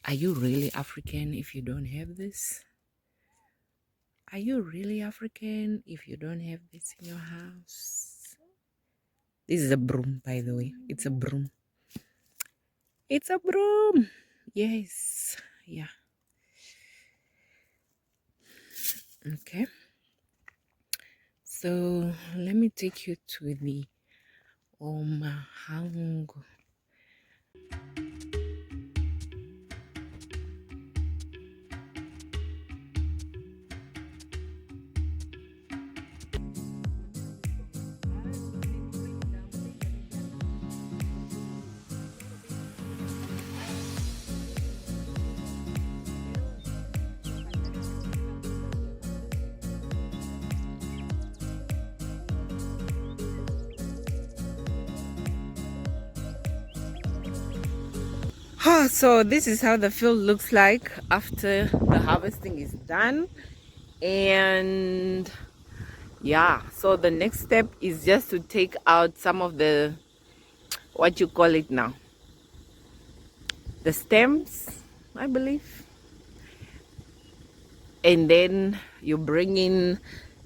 Are you really African if you don't have this? Are you really African if you don't have this in your house? This is a broom, by the way. It's a broom. It's a broom. Yes. Yeah. Okay. So let me take you to the Omahango. So this is how the field looks like after the harvesting is done. And yeah, so the next step is just to take out some of the, what you call it now, the stems, I believe. And then you bring in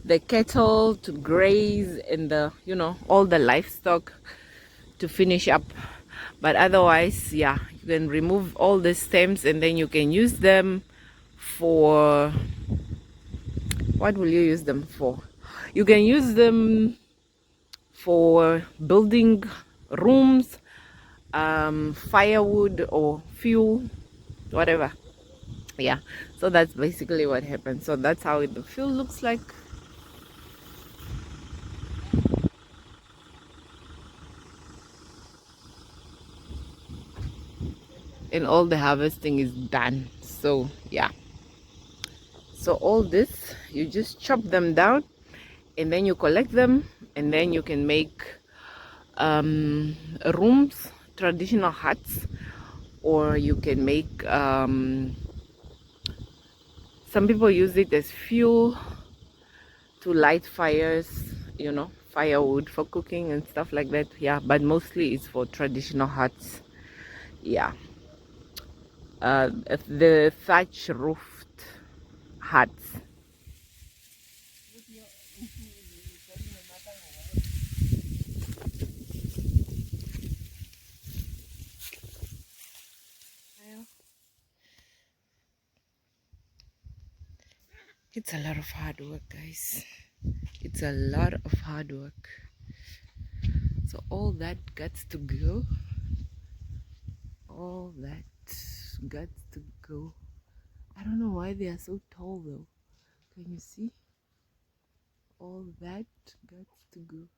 the cattle to graze and the, you know, all the livestock to finish up. But otherwise, yeah, you can remove all the stems and then you can use them for, what will you use them for? You can use them for building rooms, firewood or fuel, whatever. Yeah, so that's basically what happens. So that's how the field looks like. And all the harvesting is done. So yeah, so all this, you just chop them down and then you collect them, and then you can make rooms, traditional huts, or you can make some people use it as fuel to light fires, you know, firewood for cooking and stuff like that. Yeah, but mostly it's for traditional huts. Yeah, the thatch roofed huts. It's a lot of hard work, guys. It's a lot of hard work. So all that got to go. All that got to go. I don't know why they are so tall though. Can you see? All that got to go.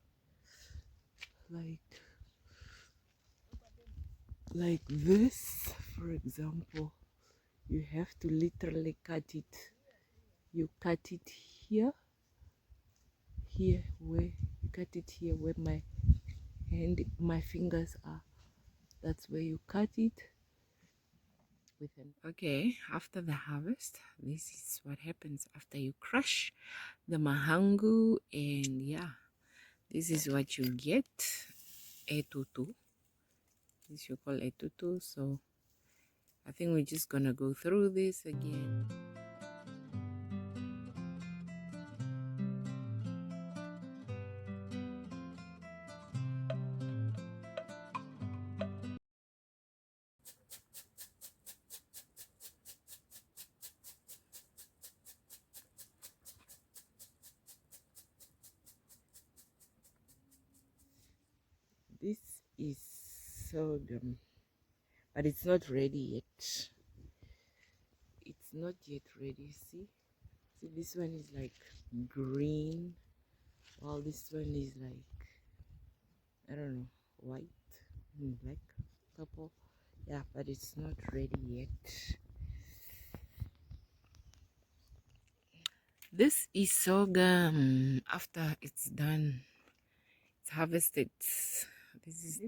Like this, for example, you have to literally cut it. You cut it here, where you cut it here where my fingers are. That's where you cut it with an. Okay, after the harvest, this is what happens after you crush the mahangu, and yeah, this is what you get. Etutu. This you call etutu. So I think we're just gonna go through this again. This is sorghum, but it's not ready yet. It's not yet ready. See, this one is like green, while this one is like, I don't know, white, black, purple. Yeah, but it's not ready yet. This is sorghum after it's done. It's harvested. This is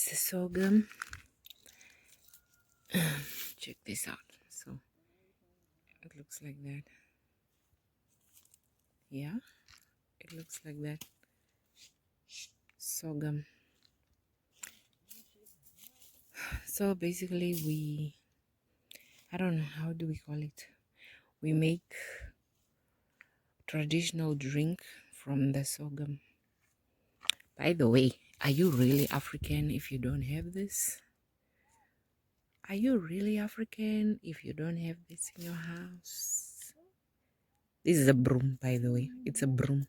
the sorghum. Check this out. So it looks like that. Yeah, it looks like that. Sorghum. So basically I don't know, how do we call it? We make traditional drink from the sorghum. By the way, are you really African if you don't have this? Are you really African if you don't have this in your house? This is a broom, by the way. It's a broom.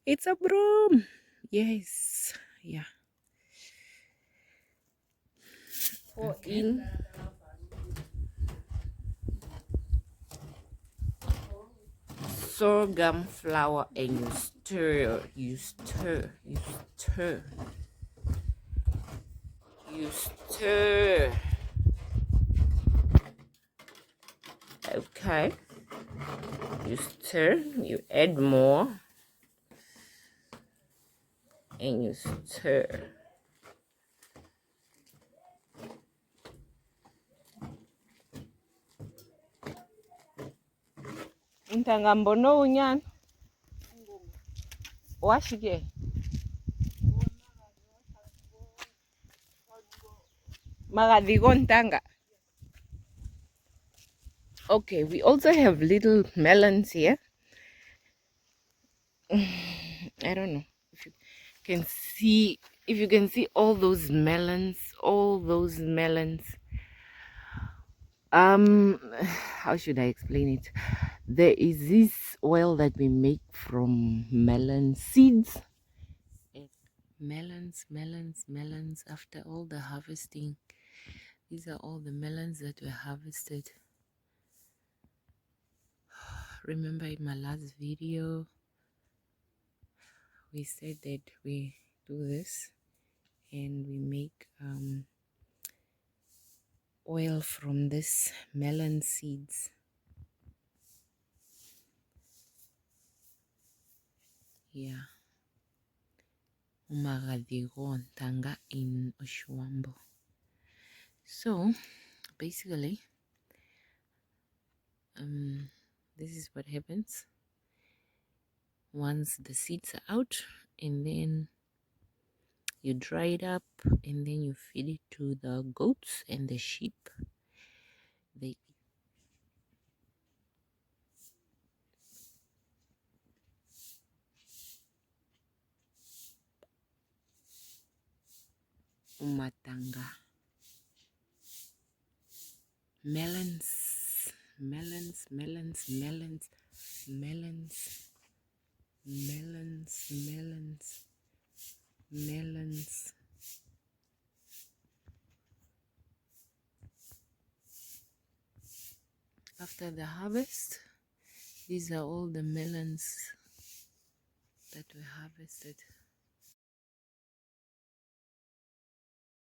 It's a broom. Yes. Yeah. Pour in sorghum flour and you stir, you stir, you stir, you stir. Okay. You stir, you add more, and you stir. Intanga mbono unyan. Washike. Magadigo ntanga. Okay, we also have little melons here. I don't know if you can see, all those melons, how should I explain it? There is this oil that we make from melon seeds. Melons after all the harvesting. These are all the melons that were harvested. Remember in my last video we said that we do this and we make oil from this melon seeds. Yeah. Umagadigo Ntanga in Oshuambo. So basically this is what happens once the seeds are out, and then you dry it up and then you feed it to the goats and the sheep. They umatanga. Melons. After the harvest, these are all the melons that were harvested.